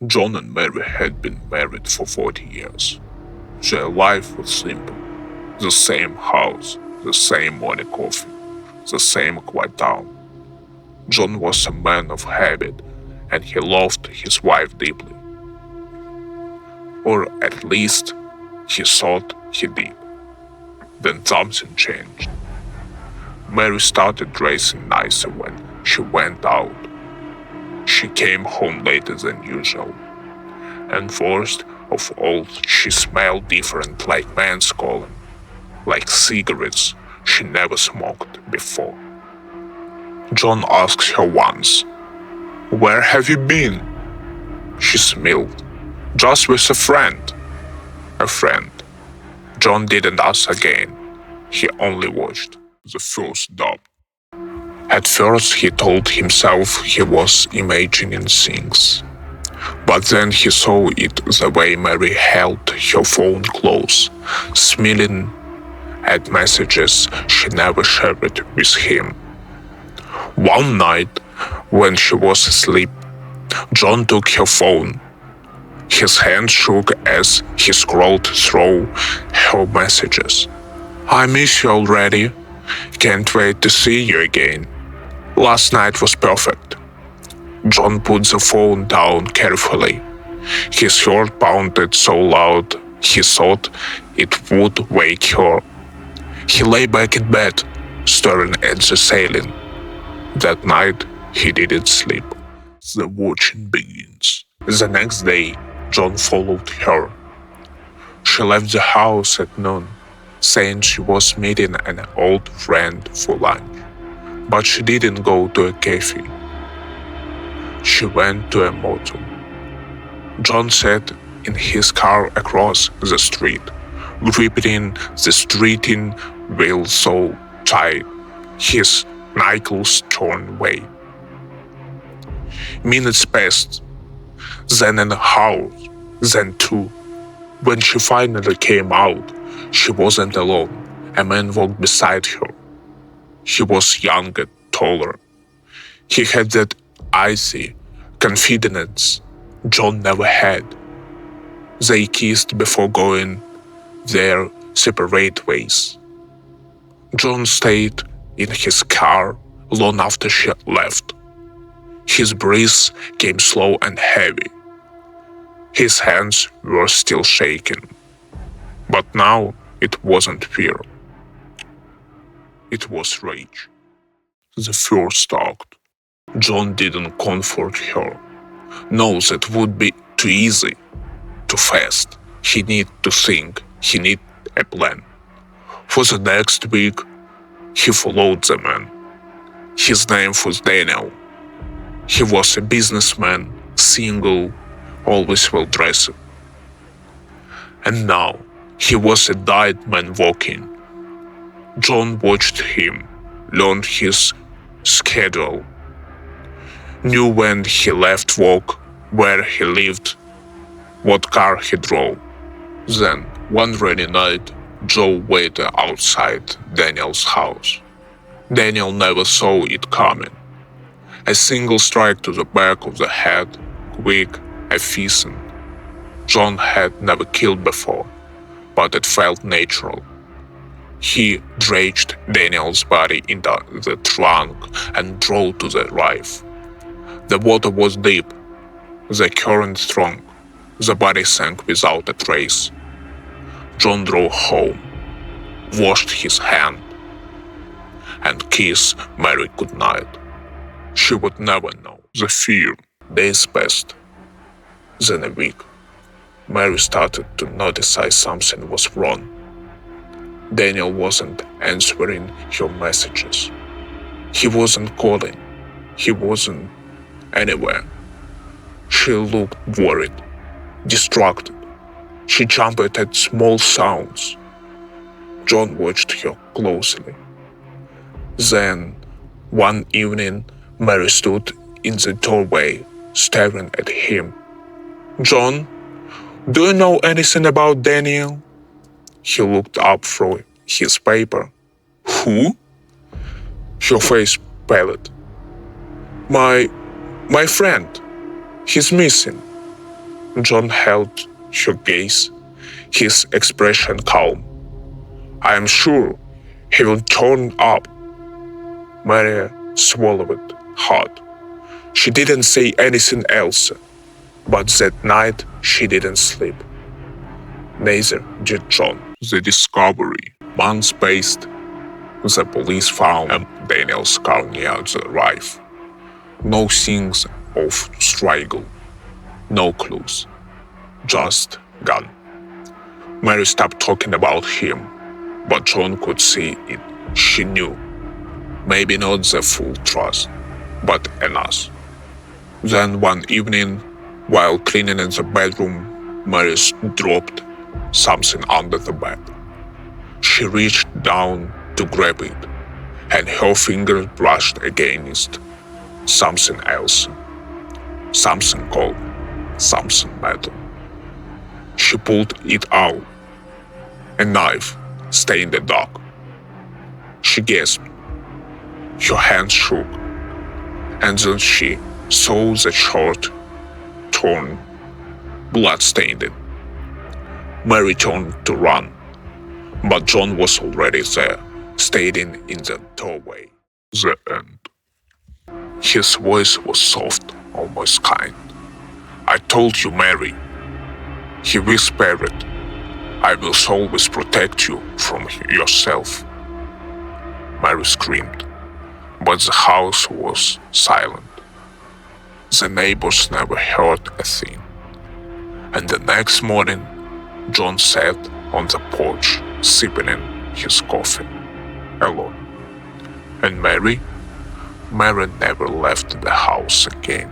John and Mary had been married for 40 years. Their life was simple. The same house, the same morning coffee, the same quiet town. John was a man of habit, and he loved his wife deeply. Or at least, he thought he did. Then something changed. Mary started dressing nicer when she went out. She came home later than usual. And worst of all, she smelled different, like men's cologne, like cigarettes she never smoked before. John asked her once, "Where have you been?" She smiled. "Just with a friend." A friend. John didn't ask again. He only watched the first dub. At first, he told himself he was imagining things. But then he saw it the way Mary held her phone close, smiling at messages she never shared with him. One night, when she was asleep, John took her phone. His hand shook as he scrolled through her messages. "I miss you already. Can't wait to see you again. Last night was perfect." John put the phone down carefully. His heart pounded so loud he thought it would wake her. He lay back in bed, staring at the ceiling. That night, he didn't sleep. The watching begins. The next day, John followed her. She left the house at noon, saying she was meeting an old friend for lunch. But she didn't go to a cafe. She went to a motel. John sat in his car across the street, gripping the steering wheel so tight his knuckles turned white. Minutes passed, then an hour, then two. When she finally came out, she wasn't alone. A man walked beside her. He was younger, taller. He had that icy confidence John never had. They kissed before going their separate ways. John stayed in his car long after she left. His breath came slow and heavy. His hands were still shaking. But now it wasn't fear. It was rage. The fear stalked. John didn't comfort her. No, that would be too easy, too fast. He needed to think. He needed a plan. For the next week, he followed the man. His name was Daniel. He was a businessman, single, always well dressed. And now, he was a dead man walking. John watched him, learned his schedule, knew when he left work, where he lived, what car he drove. Then, one rainy night, Joe waited outside Daniel's house. Daniel never saw it coming. A single strike to the back of the head, quick, efficient. John had never killed before, but it felt natural. He dragged Daniel's body into the trunk and drove to the reef. The water was deep, the current strong. The body sank without a trace. John drove home, washed his hand, and kissed Mary goodnight. She would never know the fear. Days passed. Then a week. Mary started to notice something was wrong. Daniel wasn't answering her messages. He wasn't calling. He wasn't anywhere. She looked worried, distracted. She jumped at small sounds. John watched her closely. Then, one evening, Mary stood in the doorway, staring at him. "John, do you know anything about Daniel?" He looked up through his paper. "Who?" Her face paled. My friend. He's missing." John held her gaze, his expression calm. I am sure he will turn up. Maria swallowed hard. She didn't say anything else, but that night she didn't sleep. Neither did John. The discovery. Months passed. The police found Daniel's car near the rive. No signs of struggle, no clues, just gone. Mary stopped talking about him, but John could see it. She knew. Maybe not the full trust, but enough. Then one evening, while cleaning in the bedroom, Mary dropped something under the bed. She reached down to grab it, and her fingers brushed against something else. Something cold, something metal. She pulled it out. A knife stayed in the dark. She gasped. Her hands shook, and then she saw the shirt torn, blood-stained. Mary turned to run, but John was already there, standing in the doorway. The end. His voice was soft, almost kind. I told you, Mary. He whispered, I will always protect you from yourself. Mary screamed, but the house was silent. The neighbors never heard a thing. And the next morning, John sat on the porch, sipping in his coffee, alone. And Mary never left the house again.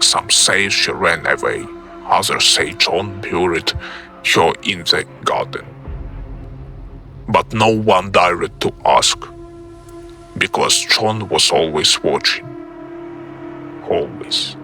Some say she ran away, others say John buried her in the garden. But no one dared to ask, because John was always watching. Always.